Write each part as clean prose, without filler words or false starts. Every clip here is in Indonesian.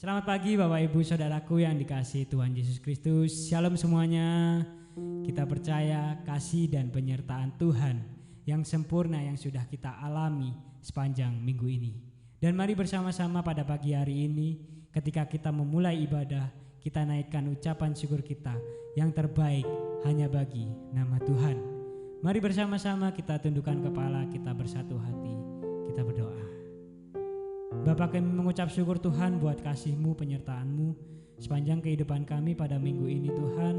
Selamat pagi Bapak Ibu Saudaraku yang dikasihi Tuhan Yesus Kristus. Shalom semuanya. Kita percaya kasih dan penyertaan Tuhan yang sempurna yang sudah kita alami sepanjang minggu ini. Dan mari bersama-sama pada pagi hari ini ketika kita memulai ibadah, kita naikkan ucapan syukur kita yang terbaik hanya bagi nama Tuhan. Mari bersama-sama kita tundukkan kepala, kita bersatu hati, kita berdoa. Bapa, kami mengucap syukur Tuhan buat kasih-Mu, penyertaan-Mu sepanjang kehidupan kami pada minggu ini Tuhan.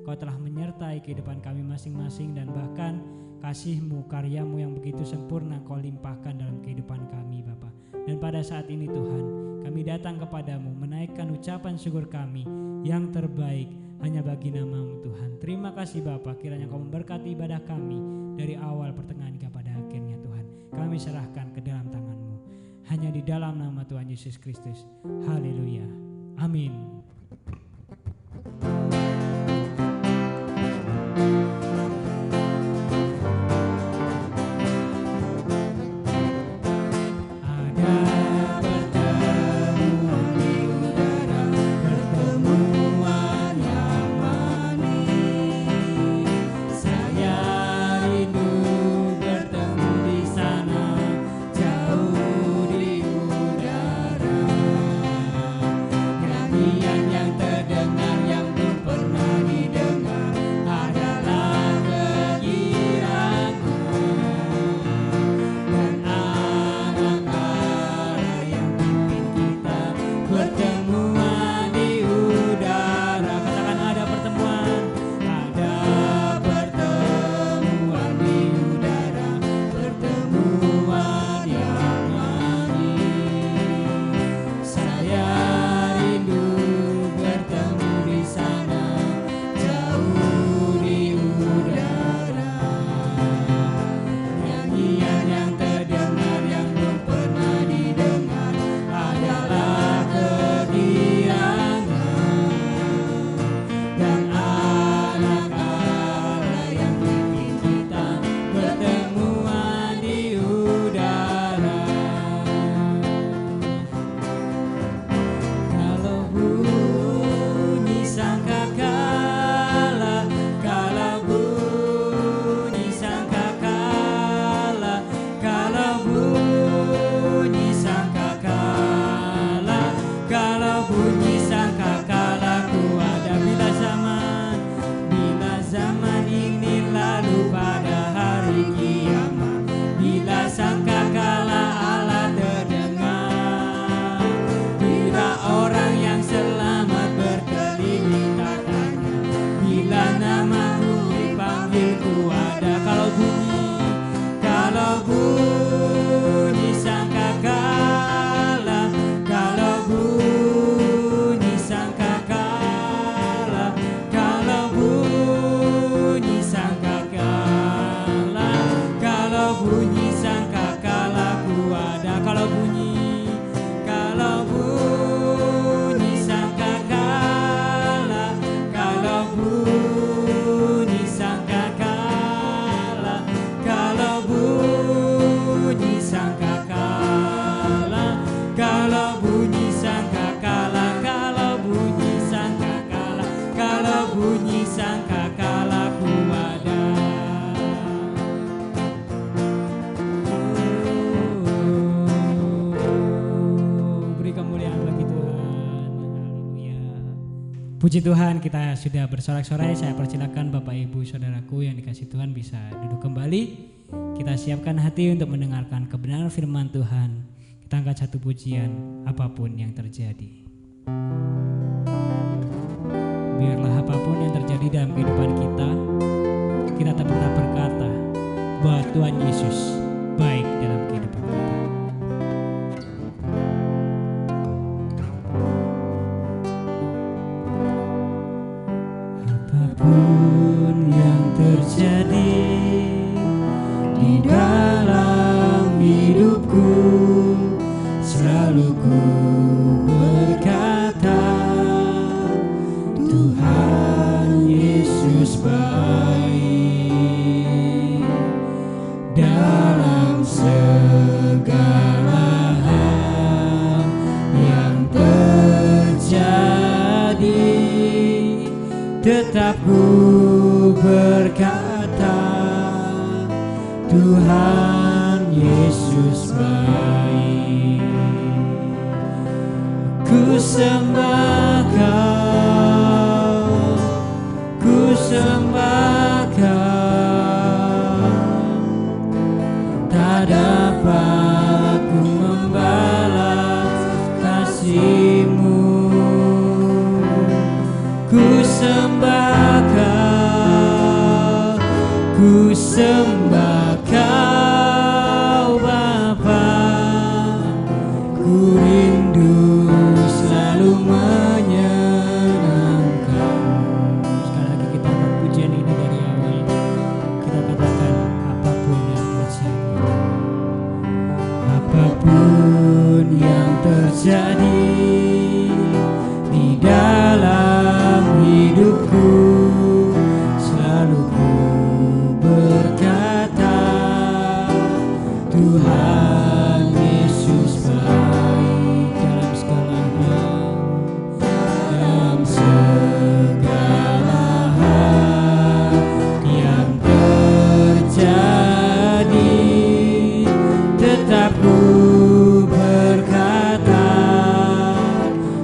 Kau telah menyertai kehidupan kami masing-masing dan bahkan kasih-Mu, karya-Mu yang begitu sempurna Kau limpahkan dalam kehidupan kami Bapa. Dan pada saat ini Tuhan, kami datang kepadamu menaikkan ucapan syukur kami yang terbaik hanya bagi nama-Mu Tuhan. Terima kasih Bapa, kiranya Kau memberkati ibadah kami dari awal pertengahan hingga pada akhirnya Tuhan. Kami serahkan ke dalam tangan-Mu. Hanya di dalam nama Tuhan Yesus Kristus. Haleluya. Amin. Puji Tuhan, kita sudah bersorak-sorai. Saya persilakan Bapak Ibu Saudaraku yang dikasih Tuhan bisa duduk kembali. Kita siapkan hati untuk mendengarkan kebenaran firman Tuhan. Kita angkat satu pujian, apapun yang terjadi. Biarlah apapun yang terjadi dalam kehidupan kita tetap berkata bahwa Tuhan Yesus baik dalam kehidupan kita. Apapun yang terjadi di dalam hidupku, selalu ku berkata Tuhan Yesus baik dalam segala hal yang terjadi. tetap ku berkata, Tuhan Yesus baik. Ku sembah Kau, ku sembah Kau, tak dapat ku membalas kasih-Mu. Ku sembah Kau, ku sembah Kau Bapa, ku rindu selalu menyenangkan. Sekali lagi kita angkat pujian ini dari awal. Kita katakan apapun yang terjadi, apapun yang terjadi di dalam hidupku, selalu ku berkata, Tuhan Yesus baik dalam segala hal, dalam segala hal yang terjadi. Tetap ku berkata,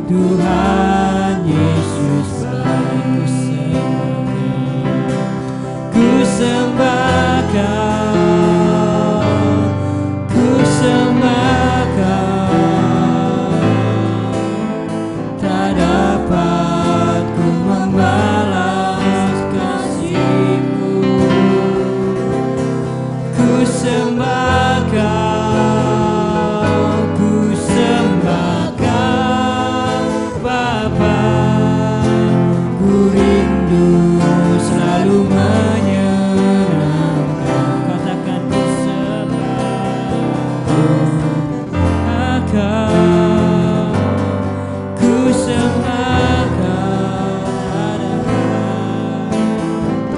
Tuhan Yesus baik. Ku sembah Kau, ku sembah Kau, tak dapat ku membalas kasih-Mu. Ku sembah Kau, ku sembah Kau Bapa, ku rindu selalu menyenangkan. Katakan ku sembah Kau, ku sembah Kau,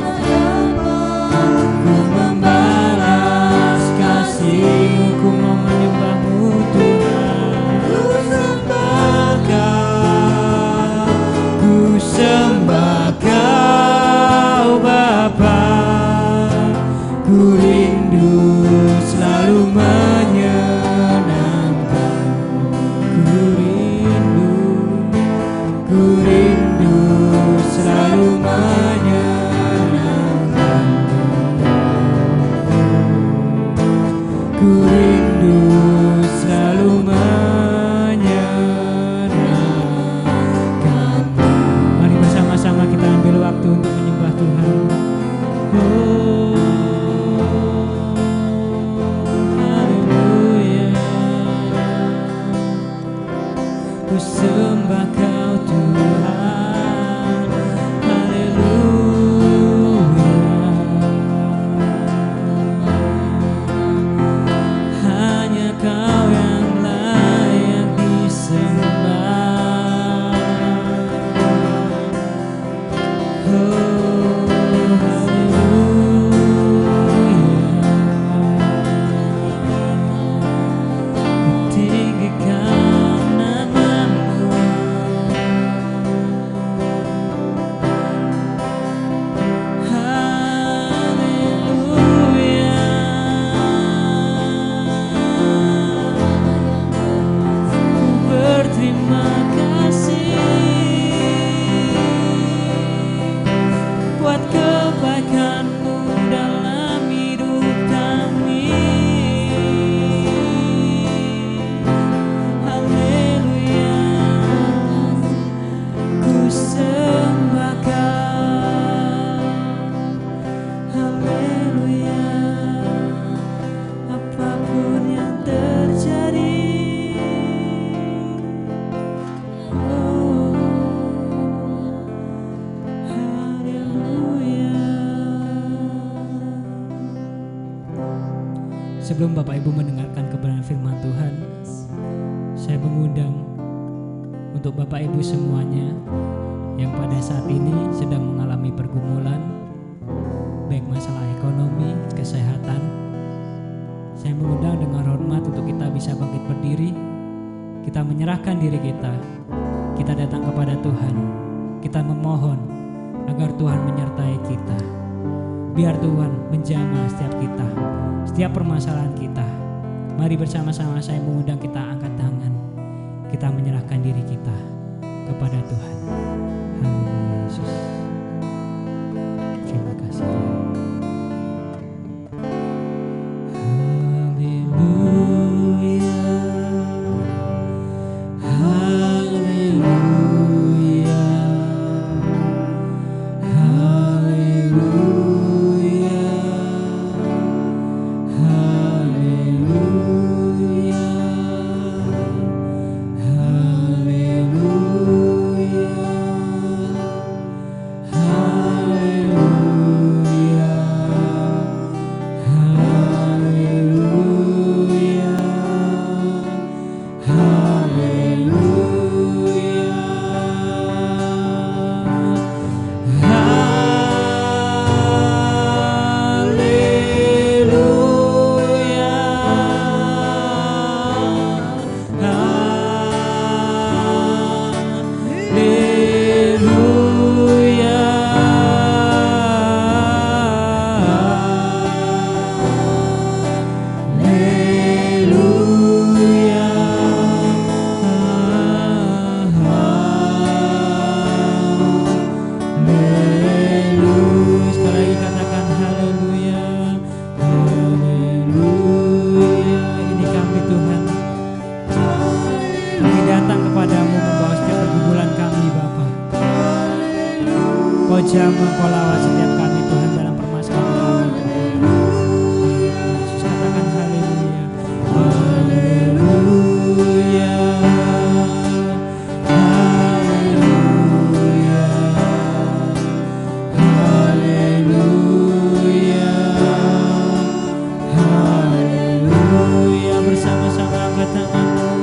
tak dapat ku membalas kasih-Mu. Ku mau menyembah-Mu Tuhan. Ku sembah Kau, ku sembah Kau Bapa, ku rindu selalu menyenangkan. Ku rindu selalu menyenangkan. Ku rindu selalu menyenangkan. Mari bersama-sama kita ambil waktu untuk menyembah Tuhan. Oh, haleluya. Ku sembah Kau Tuhan, haleluya. Hanya Kau yang layak disembah. Oh, haleluya. Tinggikan nama-Mu, haleluya. Ku berterima kasih buat kebaikan-Mu dalam hidup kami. Haleluya. Ku sembah Kau, haleluya. Apapun yang terjadi, oh, haleluya. Sebelum Bapak Ibu mendengarkan kebenaran firman Tuhan, saya mengundang untuk Bapak Ibu semuanya yang pada saat ini sedang mengalami pergumulan, baik masalah ekonomi, kesehatan. Saya mengundang dengan hormat untuk kita bisa bangkit berdiri. Kita menyerahkan diri kita. Kita datang kepada Tuhan. Kita memohon agar Tuhan menyertai kita. Biar Tuhan menjamah setiap kita, setiap permasalahan kita. Mari bersama-sama saya mengundang kita angkat tangan. Kita menyerahkan diri kita kepada Tuhan. Haleluya Yesus. Terima kasih. Jamah Kau lawat setiap kami Tuhan dalam permasalahan kami Tuhan. Yesus katakan haleluya. Haleluya. Haleluya. Haleluya. Haleluya. Bersama-sama angkat tanganmu.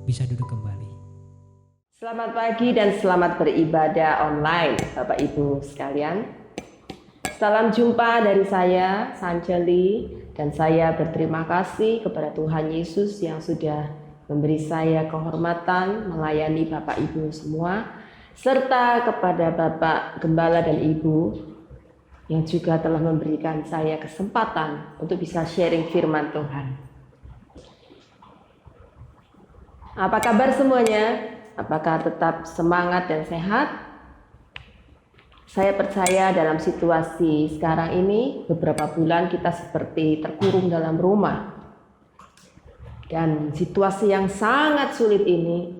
Bisa duduk kembali. Selamat pagi dan selamat beribadah online Bapak Ibu sekalian. Salam jumpa dari saya, Sanjeli, dan saya berterima kasih kepada Tuhan Yesus yang sudah memberi saya kehormatan melayani Bapak Ibu semua, serta kepada Bapak Gembala dan Ibu yang juga telah memberikan saya kesempatan untuk bisa sharing firman Tuhan. Apa kabar semuanya? Apakah tetap semangat dan sehat? Saya percaya dalam situasi sekarang ini, beberapa bulan kita seperti terkurung dalam rumah. Dan situasi yang sangat sulit ini,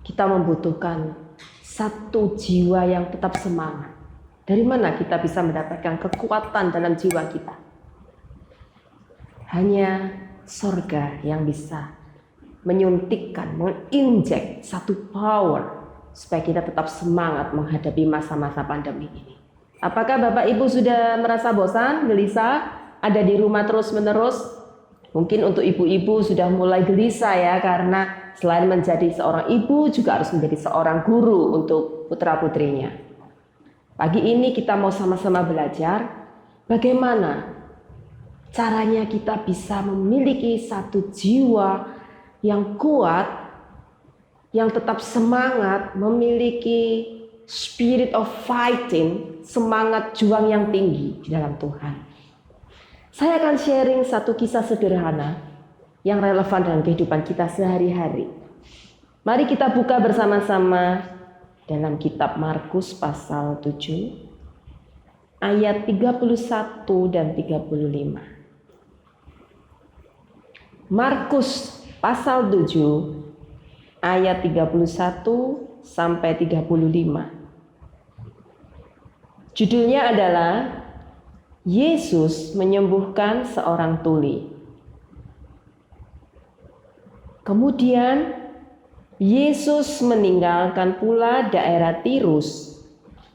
kita membutuhkan satu jiwa yang tetap semangat. Dari mana kita bisa mendapatkan kekuatan dalam jiwa kita? Hanya sorga yang bisa menyuntikkan, menginjek satu power supaya kita tetap semangat menghadapi masa-masa pandemi ini. Apakah Bapak Ibu sudah merasa bosan, gelisah, ada di rumah terus-menerus? Mungkin untuk ibu-ibu sudah mulai gelisah ya, karena selain menjadi seorang ibu juga harus menjadi seorang guru untuk putra-putrinya. Pagi ini kita mau sama-sama belajar bagaimana caranya kita bisa memiliki satu jiwa yang kuat yang tetap semangat, memiliki spirit of fighting, semangat juang yang tinggi di dalam Tuhan. Saya akan sharing satu kisah sederhana yang relevan dengan kehidupan kita sehari-hari. Mari kita buka bersama-sama dalam kitab Markus pasal 7 ayat 31 dan 35. Markus pasal 7 ayat 31 sampai 35. Judulnya adalah Yesus menyembuhkan seorang tuli. Kemudian Yesus meninggalkan pula daerah Tirus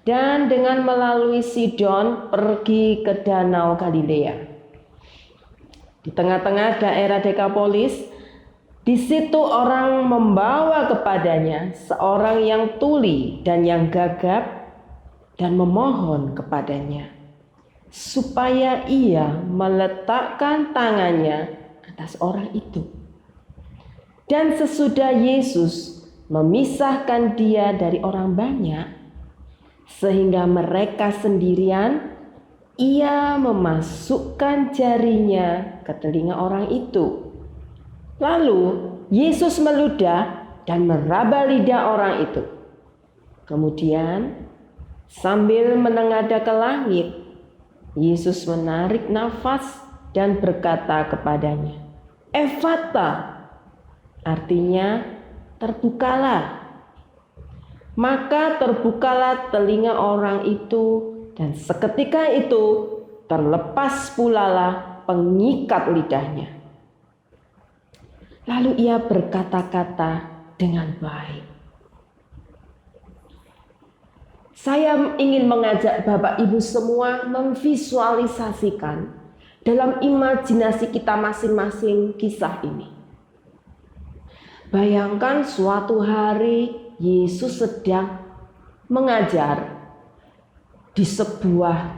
dan dengan melalui Sidon pergi ke Danau Galilea. Di tengah-tengah daerah Dekapolis, di situ orang membawa kepadanya seorang yang tuli dan yang gagap dan memohon kepadanya supaya ia meletakkan tangannya atas orang itu. Dan sesudah Yesus memisahkan dia dari orang banyak, sehingga mereka sendirian, ia memasukkan jarinya ke telinga orang itu. Lalu Yesus meludah dan meraba lidah orang itu. Kemudian sambil menengadah ke langit, Yesus menarik nafas dan berkata kepadanya, "Ephata," artinya terbukalah. Maka terbukalah telinga orang itu, dan seketika itu terlepas pulalah pengikat lidahnya. Lalu ia berkata-kata dengan baik. Saya ingin mengajak Bapak Ibu semua memvisualisasikan dalam imajinasi kita masing-masing kisah ini. Bayangkan suatu hari Yesus sedang mengajar di sebuah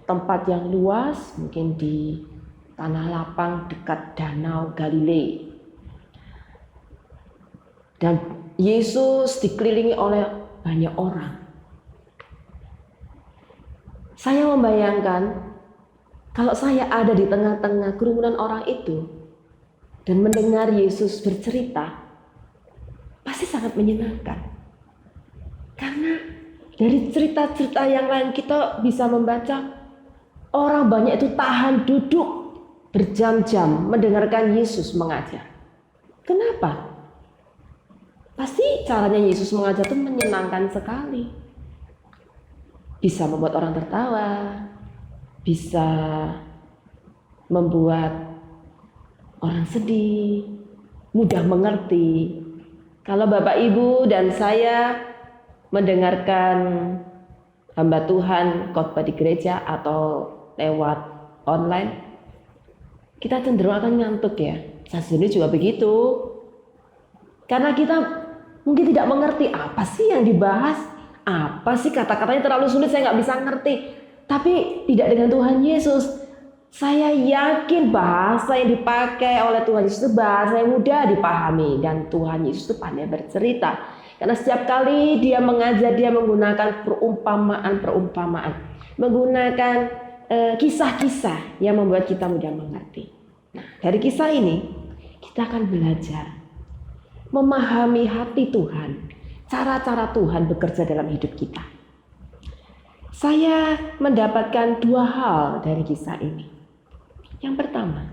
tempat yang luas, mungkin di tanah lapang dekat Danau Galilea. Dan Yesus dikelilingi oleh banyak orang. Saya membayangkan kalau saya ada di tengah-tengah kerumunan orang itu dan mendengar Yesus bercerita, pasti sangat menyenangkan. Karena dari cerita-cerita yang lain kita bisa membaca orang banyak itu tahan duduk berjam-jam mendengarkan Yesus mengajar. Kenapa? Pasti caranya Yesus mengajar itu menyenangkan sekali. Bisa membuat orang tertawa, bisa membuat orang sedih, mudah mengerti. Kalau Bapak Ibu dan saya mendengarkan hamba Tuhan khotbah di gereja atau lewat online, kita cenderung akan ngantuk ya. Saya sendiri juga begitu. Karena kita mungkin tidak mengerti apa sih yang dibahas. Apa sih kata-katanya terlalu sulit, saya nggak bisa ngerti. Tapi tidak dengan Tuhan Yesus. Saya yakin bahasa yang dipakai oleh Tuhan Yesus itu bahasa yang mudah dipahami. Dan Tuhan Yesus itu pandai bercerita. Karena setiap kali dia mengajar, dia menggunakan perumpamaan. Menggunakan kisah-kisah yang membuat kita mudah mengerti. Nah, dari kisah ini kita akan belajar memahami hati Tuhan. Cara-cara Tuhan bekerja dalam hidup kita. Saya mendapatkan dua hal dari kisah ini. Yang pertama,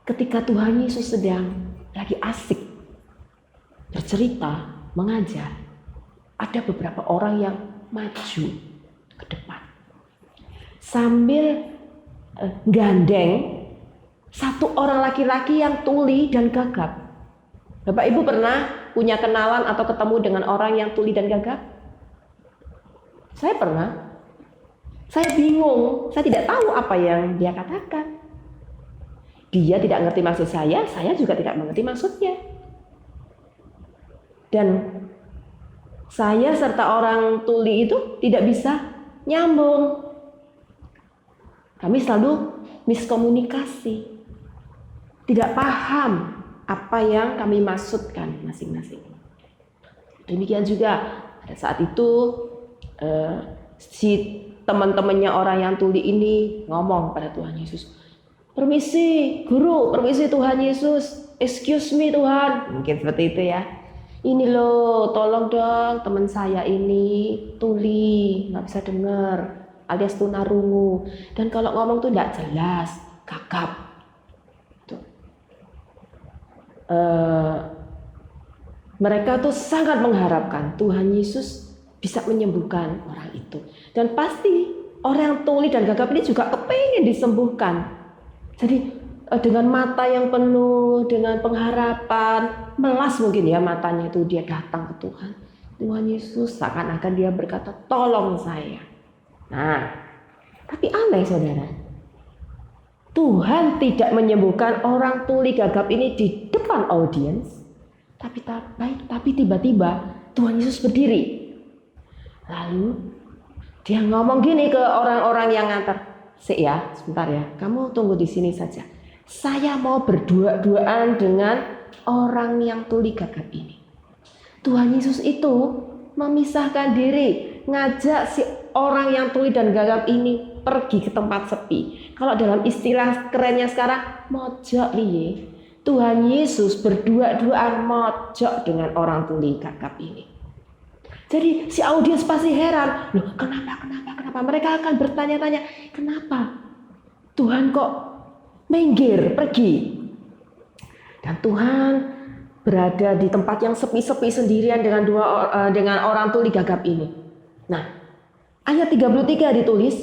ketika Tuhan Yesus sedang lagi asik bercerita, mengajar, ada beberapa orang yang maju ke depan sambil gandeng satu orang laki-laki yang tuli dan gagap. Bapak Ibu pernah punya kenalan atau ketemu dengan orang yang tuli dan gagap? Saya pernah. Saya bingung, saya tidak tahu apa yang dia katakan. Dia tidak mengerti maksud saya juga tidak mengerti maksudnya. Dan saya serta orang tuli itu tidak bisa nyambung. Kami selalu miskomunikasi. tidak paham apa yang kami maksudkan masing-masing. Demikian juga pada saat itu si teman-temannya orang yang tuli ini ngomong pada Tuhan Yesus, "Permisi guru, permisi Tuhan Yesus, excuse me Tuhan." Mungkin seperti itu ya. "Ini loh, tolong dong, teman saya ini tuli, nggak bisa dengar, alias tunarungu. Dan kalau ngomong tuh nggak jelas, gagap." Mereka tuh sangat mengharapkan Tuhan Yesus bisa menyembuhkan orang itu. Dan pasti orang yang tuli dan gagap ini juga kepengen disembuhkan. Jadi dengan mata yang penuh, dengan pengharapan, melas mungkin ya matanya itu, dia datang ke Tuhan. Tuhan Yesus seakan-akan dia berkata, "Tolong saya." Nah, tapi aneh saudara, Tuhan tidak menyembuhkan orang tuli gagap ini di depan audiens, tapi tiba-tiba Tuhan Yesus berdiri. Lalu dia ngomong gini ke orang-orang yang nganter, "Sik ya, sebentar ya, kamu tunggu di sini saja. Saya mau berdua-duaan dengan orang yang tuli gagap ini." Tuhan Yesus itu memisahkan diri, ngajak si orang yang tuli dan gagap ini pergi ke tempat sepi. Kalau dalam istilah kerennya sekarang, mojok liye. Tuhan Yesus berdua-duaan mojok dengan orang tuli gagap ini. Jadi si audiens pasti heran, loh kenapa? Mereka akan bertanya-tanya, kenapa Tuhan kok minggir pergi? Dan Tuhan berada di tempat yang sepi-sepi sendirian dengan orang tuli gagap ini. Nah, ayat 33 ditulis,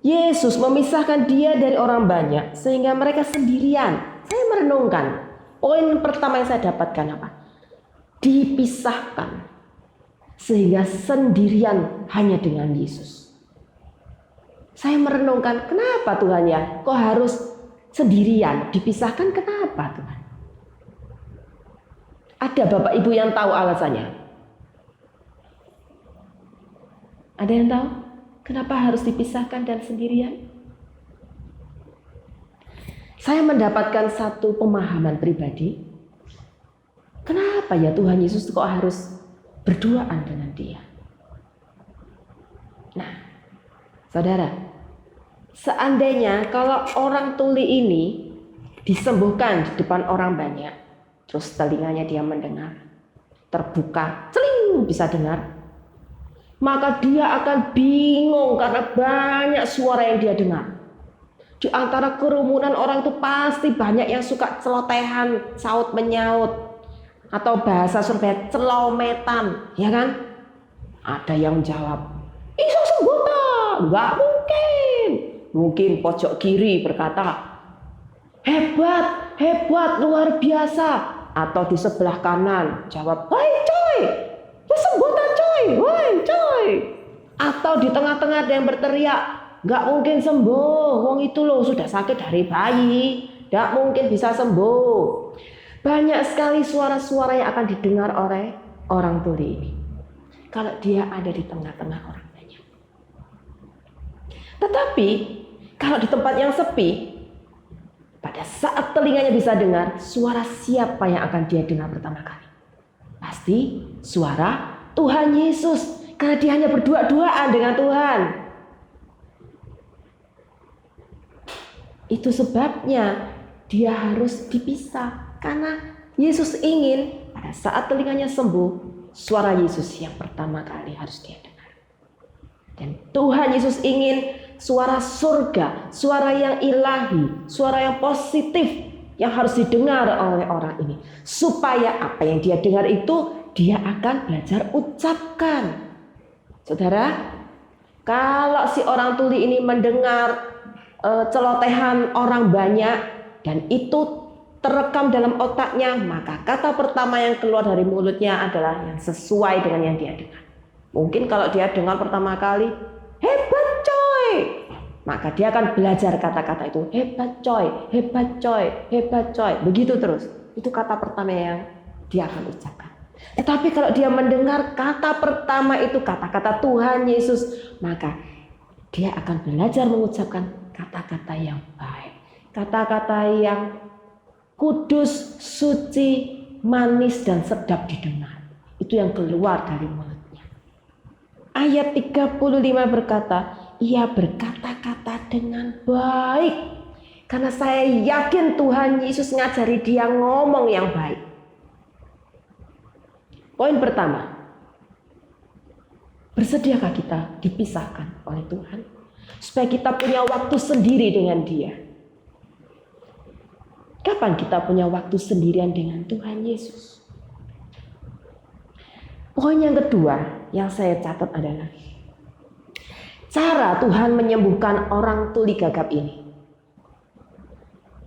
Yesus memisahkan dia dari orang banyak sehingga mereka sendirian. Saya merenungkan, poin pertama yang saya dapatkan apa? Dipisahkan sehingga sendirian hanya dengan Yesus. Saya merenungkan, kenapa Tuhan ya? Kok harus sendirian? Dipisahkan kenapa Tuhan? Ada Bapak Ibu yang tahu alasannya? Ada yang tahu? Kenapa harus dipisahkan dan sendirian? Saya mendapatkan satu pemahaman pribadi. Kenapa ya Tuhan Yesus kok harus berduaan dengan dia? Nah, saudara, seandainya kalau orang tuli ini disembuhkan di depan orang banyak, terus telinganya dia mendengar, terbuka, celing bisa dengar, maka dia akan bingung karena banyak suara yang dia dengar. Di antara kerumunan orang itu pasti banyak yang suka celotehan, saut menyaut, atau bahasa Surabaya celometan, ya kan? Ada yang jawab, "Iso sembuh tak?" Enggak mungkin. Mungkin pojok kiri berkata, "Hebat, luar biasa." Atau di sebelah kanan jawab, "Woi coy, ya sembuh tak coy, woi coy." Atau di tengah-tengah ada yang berteriak, "Nggak mungkin sembuh, wong itu loh sudah sakit dari bayi, nggak mungkin bisa sembuh." Banyak sekali suara-suara yang akan didengar oleh orang tuli ini kalau dia ada di tengah-tengah orang banyak. Tetapi kalau di tempat yang sepi, pada saat telinganya bisa dengar, suara siapa yang akan dia dengar pertama kali? Pasti suara Tuhan Yesus, karena dia hanya berdua-duaan dengan Tuhan. Itu sebabnya dia harus dipisah, karena Yesus ingin pada saat telinganya sembuh, suara Yesus yang pertama kali harus dia dengar. Dan Tuhan Yesus ingin suara surga, suara yang ilahi, suara yang positif yang harus didengar oleh orang ini, supaya apa yang dia dengar itu dia akan belajar ucapkan. Saudara, kalau si orang tuli ini mendengar celotehan orang banyak dan itu terekam dalam otaknya, maka kata pertama yang keluar dari mulutnya adalah yang sesuai dengan yang dia dengar. Mungkin kalau dia dengar pertama kali, "Hebat coy," maka dia akan belajar kata-kata itu, "Hebat coy, hebat coy, hebat coy." Begitu terus. Itu kata pertama yang dia akan ucapkan. Tetapi kalau dia mendengar kata pertama itu kata-kata Tuhan Yesus, maka dia akan belajar mengucapkan kata-kata yang baik, kata-kata yang kudus, suci, manis dan sedap didengar. Itu yang keluar dari mulutnya. Ayat 35 berkata, ia berkata-kata dengan baik. Karena saya yakin Tuhan Yesus ngajari dia ngomong yang baik. Poin pertama, bersediakah kita dipisahkan oleh Tuhan? Supaya kita punya waktu sendiri dengan dia. Kapan kita punya waktu sendirian dengan Tuhan Yesus? Poin yang kedua yang saya catat adalah cara Tuhan menyembuhkan orang tuli gagap ini.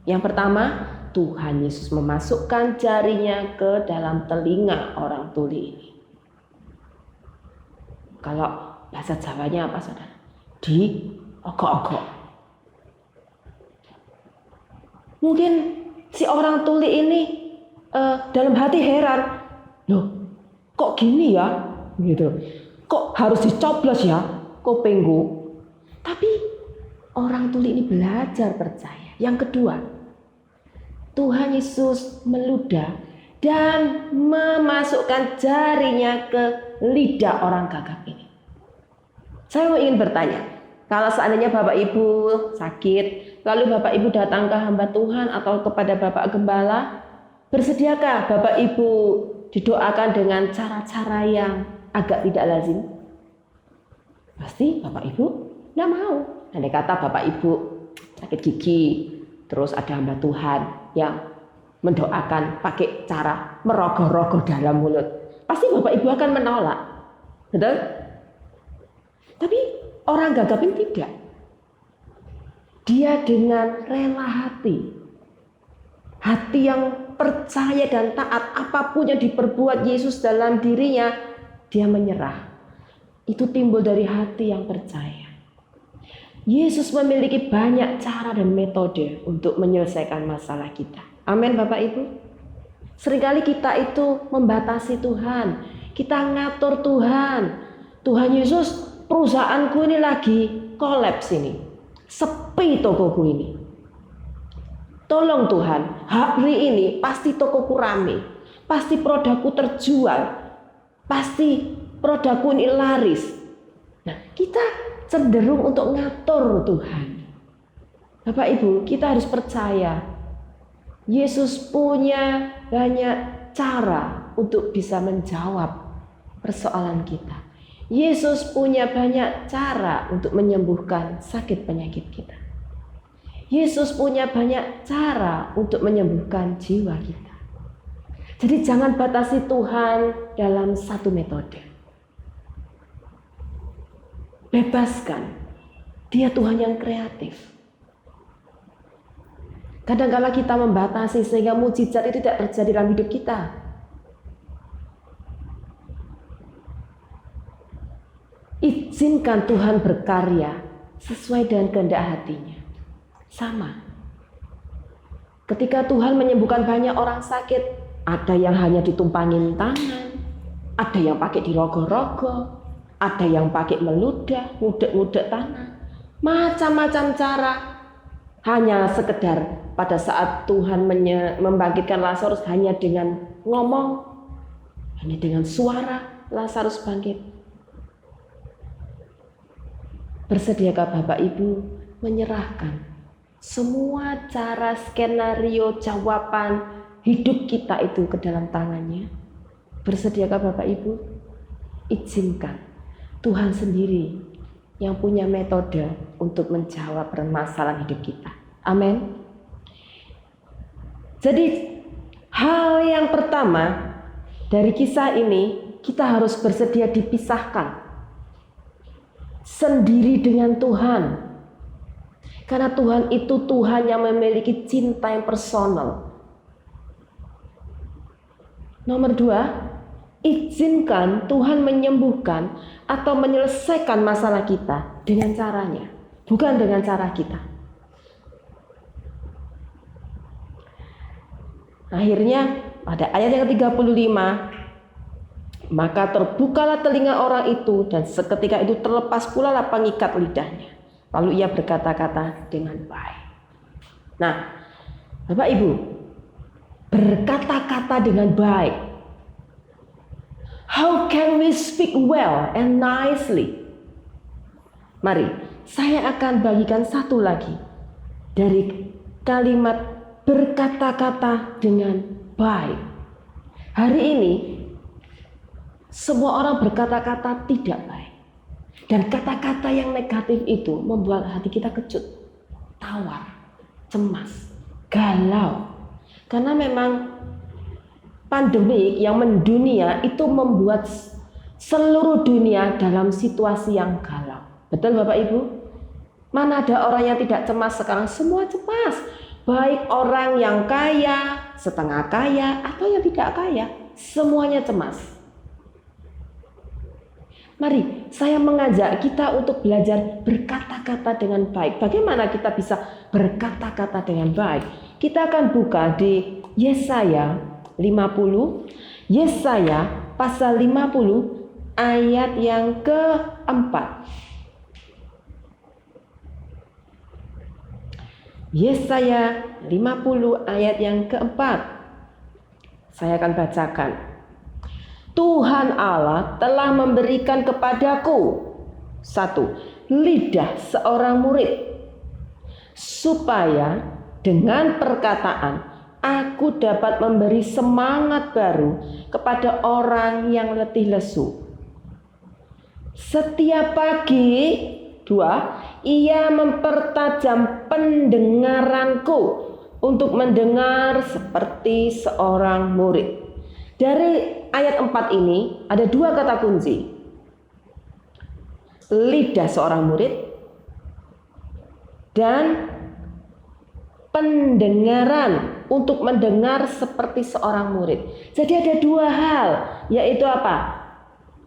Yang pertama, Tuhan Yesus memasukkan jarinya ke dalam telinga orang tuli ini. Kalau bahasa Jawanya apa, saudara? Di ogok-ogok. Mungkin si orang tuli ini dalam hati heran, loh kok gini ya, gitu. Kok harus dicoblos ya, kupingku. Tapi orang tuli ini belajar percaya. Yang kedua, Tuhan Yesus meludah dan memasukkan jarinya ke lidah orang gagap ini. Saya ingin bertanya, kalau seandainya Bapak Ibu sakit, lalu Bapak Ibu datang ke hamba Tuhan atau kepada Bapak Gembala, bersediakah Bapak Ibu didoakan dengan cara-cara yang agak tidak lazim? Pasti Bapak Ibu tidak mau. Andai kata Bapak Ibu sakit gigi, terus ada hamba Tuhan yang mendoakan pakai cara merogoh-rogoh dalam mulut, pasti Bapak Ibu akan menolak. Betul? Tapi orang gagap ini tidak. Dia dengan rela hati yang percaya dan taat, apapun yang diperbuat Yesus dalam dirinya, dia menyerah. Itu timbul dari hati yang percaya. Yesus memiliki banyak cara dan metode untuk menyelesaikan masalah kita. Amin Bapak Ibu. Seringkali kita itu membatasi Tuhan. Kita ngatur Tuhan. Tuhan Yesus, perusahaanku ini lagi kolaps ini. Sepi tokoku ini. Tolong Tuhan, hari ini pasti tokoku rame. Pasti produkku terjual. Pasti produkku ini laris. Nah, kita cenderung untuk ngatur Tuhan. Bapak Ibu, kita harus percaya Yesus punya banyak cara untuk bisa menjawab persoalan kita. Yesus punya banyak cara untuk menyembuhkan sakit penyakit kita. Yesus punya banyak cara untuk menyembuhkan jiwa kita. Jadi jangan batasi Tuhan dalam satu metode. Bebaskan. Dia Tuhan yang kreatif. Kadang-kala kita membatasi sehingga mujizat itu tidak terjadi dalam hidup kita. Izinkan Tuhan berkarya sesuai dengan kehendak hatinya. Sama. Ketika Tuhan menyembuhkan banyak orang sakit, ada yang hanya ditumpangin tangan, ada yang pakai dirogoh-rogoh, ada yang pakai meludah, ngudek-ngudek tanah, macam-macam cara. Hanya sekedar pada saat Tuhan membangkitkan Lazarus hanya dengan ngomong, hanya dengan suara Lazarus bangkit. Bersediakah Bapak Ibu menyerahkan semua cara, skenario, jawaban hidup kita itu ke dalam tangannya? Bersediakah Bapak Ibu? Izinkan Tuhan sendiri yang punya metode untuk menjawab permasalahan hidup kita. Amin. Jadi hal yang pertama dari kisah ini, kita harus bersedia dipisahkan sendiri dengan Tuhan. Karena Tuhan itu Tuhan yang memiliki cinta yang personal. Nomor 2, izinkan Tuhan menyembuhkan atau menyelesaikan masalah kita dengan caranya, bukan dengan cara kita. Akhirnya pada ayat yang ke-35, maka terbukalah telinga orang itu dan seketika itu terlepas pula lah pengikat lidahnya. Lalu ia berkata-kata dengan baik. Nah, Bapak Ibu, berkata-kata dengan baik? How can we speak well and nicely? Mari, saya akan bagikan satu lagi dari kalimat berkata-kata dengan baik. Hari ini, semua orang berkata-kata tidak baik. Dan kata-kata yang negatif itu membuat hati kita kecut, tawar, cemas, galau. Karena memang pandemi yang mendunia itu membuat seluruh dunia dalam situasi yang galau. Betul Bapak Ibu? Mana ada orang yang tidak cemas sekarang? Semua cemas. Baik orang yang kaya, setengah kaya, atau yang tidak kaya. Semuanya cemas. Mari saya mengajak kita untuk belajar berkata-kata dengan baik. Bagaimana kita bisa berkata-kata dengan baik? Kita akan buka di Yesaya 50. Yesaya pasal 50 ayat yang keempat. Yesaya 50 ayat yang keempat. Saya akan bacakan. Tuhan Allah telah memberikan kepadaku lidah seorang murid, supaya dengan perkataan aku dapat memberi semangat baru kepada orang yang letih lesu. Setiap pagi, 2, ia mempertajam pendengaranku untuk mendengar seperti seorang murid. Dari ayat 4 ini ada 2 kata kunci. Lidah seorang murid dan pendengaran untuk mendengar seperti seorang murid. Jadi ada 2 hal, yaitu apa?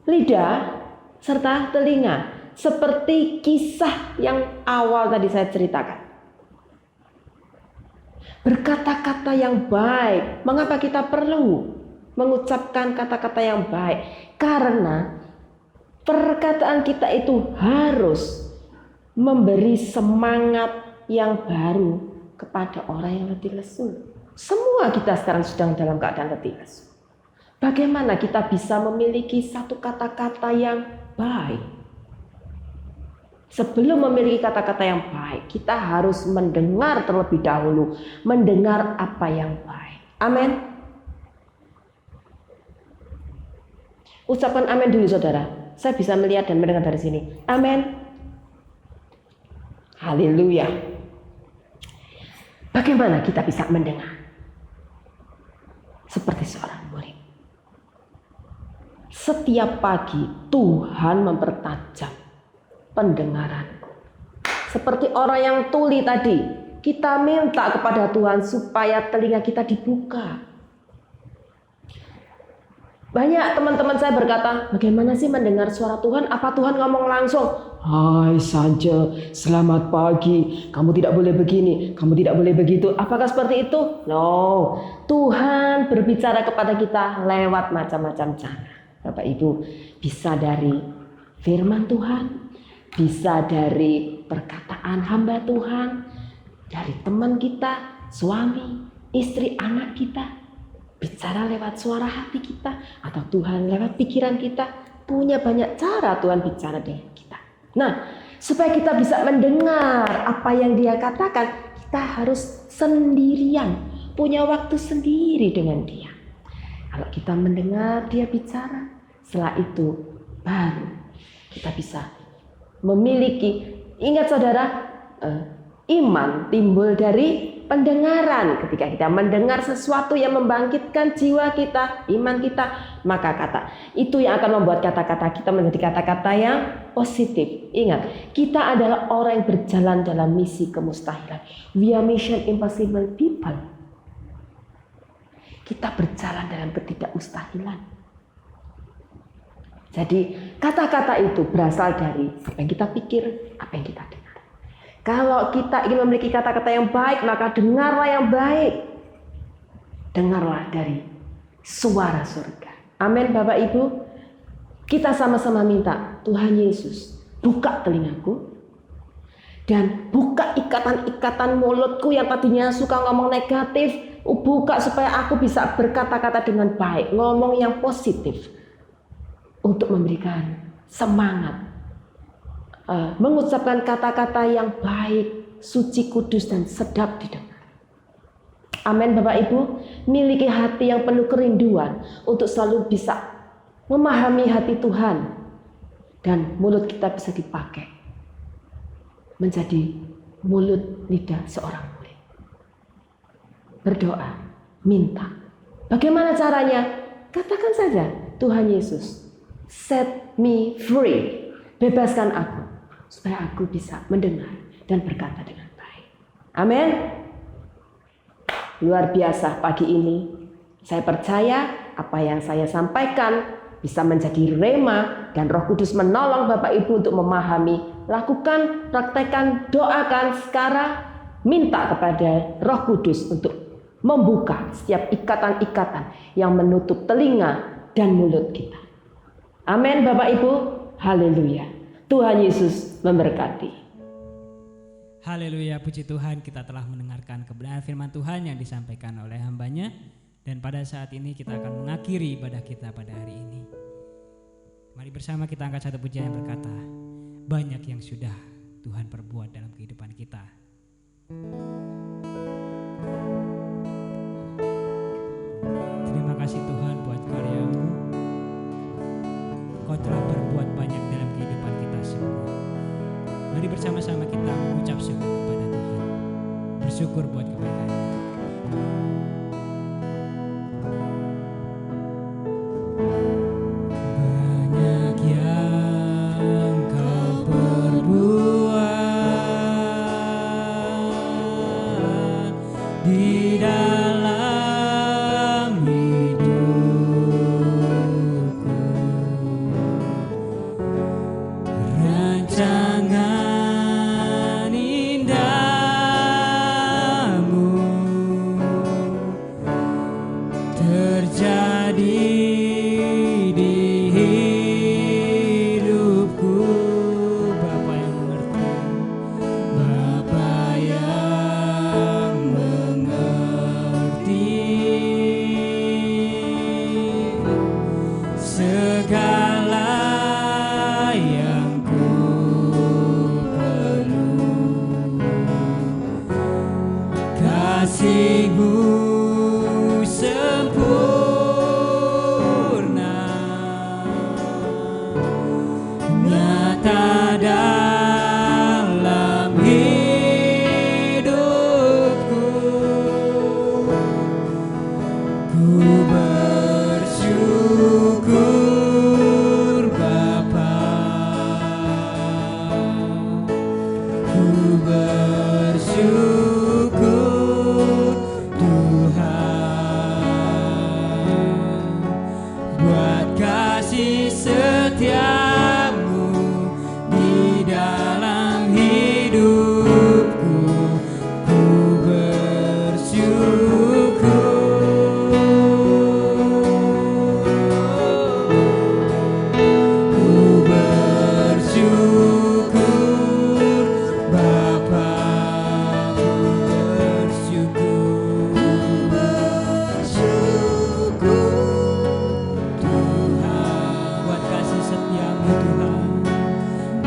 Lidah serta telinga. Seperti kisah yang awal tadi saya ceritakan. Berkata-kata yang baik. Mengapa kita perlu mengucapkan kata-kata yang baik? Karena perkataan kita itu harus memberi semangat yang baru kepada orang yang letih lesu. Semua kita sekarang sedang dalam keadaan letih lesu. Bagaimana kita bisa memiliki satu kata-kata yang baik? Sebelum memiliki kata-kata yang baik, kita harus mendengar terlebih dahulu, mendengar apa yang baik. Amin. Ucapkan amin dulu saudara. Saya bisa melihat dan mendengar dari sini. Amin. Haleluya. Bagaimana kita bisa mendengar? Seperti seorang murid. Setiap pagi Tuhan mempertajam pendengaranku. Seperti orang yang tuli tadi, kita minta kepada Tuhan supaya telinga kita dibuka. Banyak teman-teman saya berkata, bagaimana sih mendengar suara Tuhan? Apa Tuhan ngomong langsung? Hai saja, selamat pagi, kamu tidak boleh begini, kamu tidak boleh begitu. Apakah seperti itu? No, Tuhan berbicara kepada kita lewat macam-macam cara. Bapak Ibu, bisa dari firman Tuhan, bisa dari perkataan hamba Tuhan, dari teman kita, suami, istri, anak kita, bicara lewat suara hati kita, atau Tuhan lewat pikiran kita. Punya banyak cara Tuhan bicara dengan kita. Nah, supaya kita bisa mendengar apa yang Dia katakan, kita harus sendirian, punya waktu sendiri dengan Dia. Kalau kita mendengar Dia bicara, setelah itu baru kita bisa memiliki. Ingat saudara, iman timbul dari pendengaran. Ketika kita mendengar sesuatu yang membangkitkan jiwa kita, iman kita, maka kata itu yang akan membuat kata-kata kita menjadi kata-kata yang positif. Ingat, kita adalah orang yang berjalan dalam misi kemustahilan. We are mission impossible people. Kita berjalan dalam ketidakmustahilan. Jadi kata-kata itu berasal dari apa yang kita pikir, apa yang kita dengar. Kalau kita ingin memiliki kata-kata yang baik, maka dengarlah yang baik. Dengarlah dari suara surga. Amin Bapak Ibu. Kita sama-sama minta, Tuhan Yesus, buka telingaku. Dan buka ikatan-ikatan mulutku yang tadinya suka ngomong negatif. Buka supaya aku bisa berkata-kata dengan baik, ngomong yang positif untuk memberikan semangat, mengucapkan kata-kata yang baik, suci, kudus, dan sedap didengar. Amin Bapak Ibu. Miliki hati yang penuh kerinduan untuk selalu bisa memahami hati Tuhan, dan mulut kita bisa dipakai menjadi mulut lidah seorang murid. Berdoa, minta. Bagaimana caranya? Katakan saja, Tuhan Yesus, set me free. Bebaskan aku, supaya aku bisa mendengar dan berkata dengan baik. Amin. Luar biasa pagi ini. Saya percaya apa yang saya sampaikan bisa menjadi rema, dan Roh Kudus menolong Bapak Ibu untuk memahami. Lakukan, praktekkan, doakan sekarang. Minta kepada Roh Kudus untuk membuka setiap ikatan-ikatan yang menutup telinga dan mulut kita. Amin Bapak Ibu. Haleluya. Tuhan Yesus memberkati. Haleluya, puji Tuhan, kita telah mendengarkan kebenaran firman Tuhan yang disampaikan oleh hamba-Nya. Dan pada saat ini kita akan mengakhiri ibadah kita pada hari ini. Mari bersama kita angkat satu pujian yang berkata, banyak yang sudah Tuhan perbuat dalam kehidupan kita. Terima kasih Tuhan buat karya-Mu. Kau telah berbuat banyak dalam kehidupan kita semua. Mari bersama-sama kita mengucap syukur kepada Tuhan. Bersyukur buat kebaikan-Nya. Banyak yang Kau perbuat di dalam hidupku. Rancangan indahmu terjadi di hidupku. Bapa yang mengerti, Bapa yang mengerti segala yang ku perlu. Kasih-Mu sempurna, nyata dalam hidupku. Ku bersyukur Bapa, ku bersyukur Tuhan buat kasih setia-Mu di dalam hidupku. Ku bersyukur Bapa, ku bersyukur Tuhan buat kasih setia-Mu Tuhan,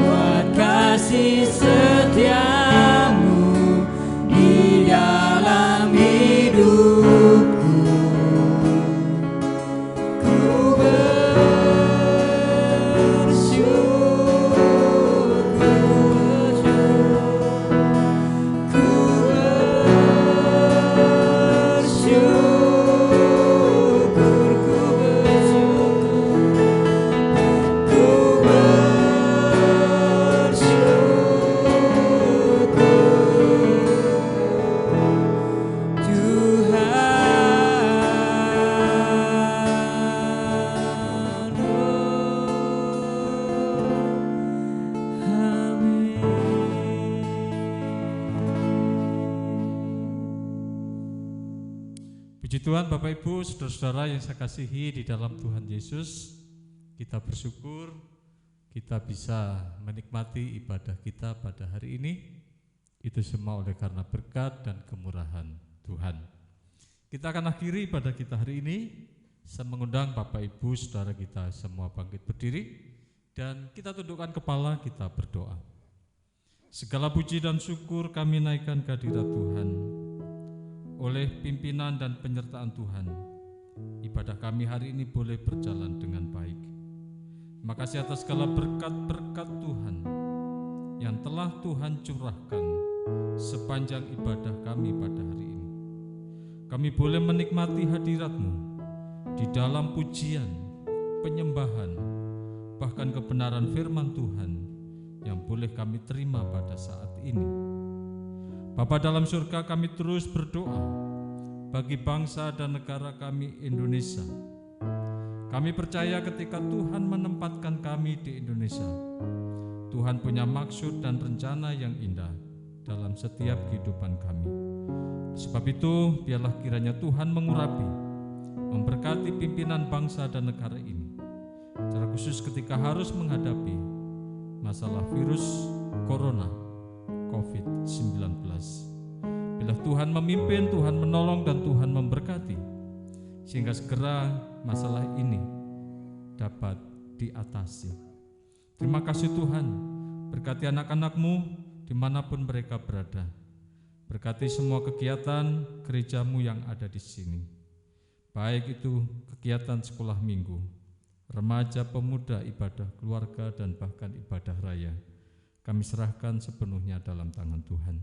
buat kasih setia-Mu di dalam hidupku. Ku Puji Tuhan Bapak Ibu, saudara-saudara yang saya kasihi di dalam Tuhan Yesus, kita bersyukur kita bisa menikmati ibadah kita pada hari ini. Itu semua oleh karena berkat dan kemurahan Tuhan. Kita akan akhiri ibadah kita hari ini. Saya mengundang Bapak Ibu Saudara kita semua bangkit berdiri dan kita tundukkan kepala, kita berdoa. Segala puji dan syukur kami naikkan ke hadirat Tuhan. Oleh pimpinan dan penyertaan Tuhan, ibadah kami hari ini boleh berjalan dengan baik. Terima kasih atas segala berkat-berkat Tuhan yang telah Tuhan curahkan sepanjang ibadah kami pada hari ini. Kami boleh menikmati hadirat-Mu di dalam pujian, penyembahan, bahkan kebenaran firman Tuhan yang boleh kami terima pada saat ini. Bapa dalam surga, kami terus berdoa bagi bangsa dan negara kami Indonesia. Kami percaya ketika Tuhan menempatkan kami di Indonesia, Tuhan punya maksud dan rencana yang indah dalam setiap kehidupan kami. Sebab itu, biarlah kiranya Tuhan mengurapi, memberkati pimpinan bangsa dan negara ini, secara khusus ketika harus menghadapi masalah virus corona COVID-19. Bila Tuhan memimpin, Tuhan menolong, dan Tuhan memberkati, sehingga segera masalah ini dapat diatasi. Terima kasih Tuhan, berkati anak-anak-Mu dimanapun mereka berada. Berkati semua kegiatan gereja-Mu yang ada di sini, baik itu kegiatan sekolah minggu, remaja, pemuda, ibadah keluarga, dan bahkan ibadah raya. Kami serahkan sepenuhnya dalam tangan Tuhan.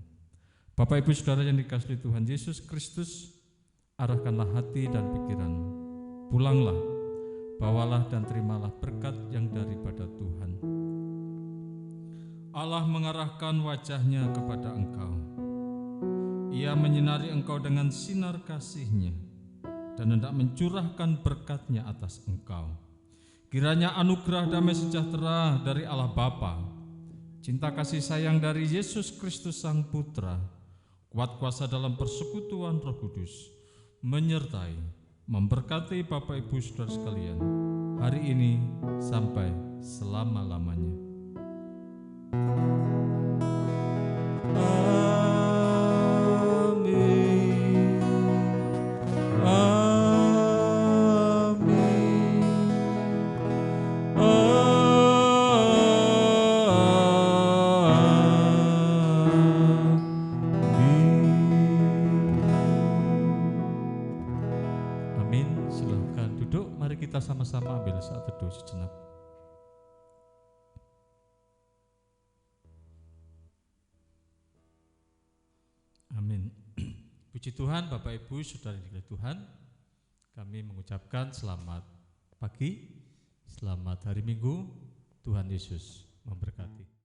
Bapak Ibu Saudara yang dikasihi Tuhan Yesus Kristus, arahkanlah hati dan pikiranmu. Pulanglah, bawalah dan terimalah berkat yang daripada Tuhan. Allah mengarahkan wajahnya kepada engkau. Ia menyinari engkau dengan sinar kasih-Nya dan hendak mencurahkan berkat-Nya atas engkau. Kiranya anugerah damai sejahtera dari Allah Bapa, cinta kasih sayang dari Yesus Kristus Sang Putra, kuat kuasa dalam persekutuan Roh Kudus, menyertai, memberkati Bapak Ibu Saudara sekalian, hari ini sampai selama-lamanya. Kita sama-sama ambil saat teduh sejenak. Amin. Puji Tuhan, Bapak Ibu Saudara yang dikasihi Tuhan, kami mengucapkan selamat pagi, selamat hari Minggu. Tuhan Yesus memberkati.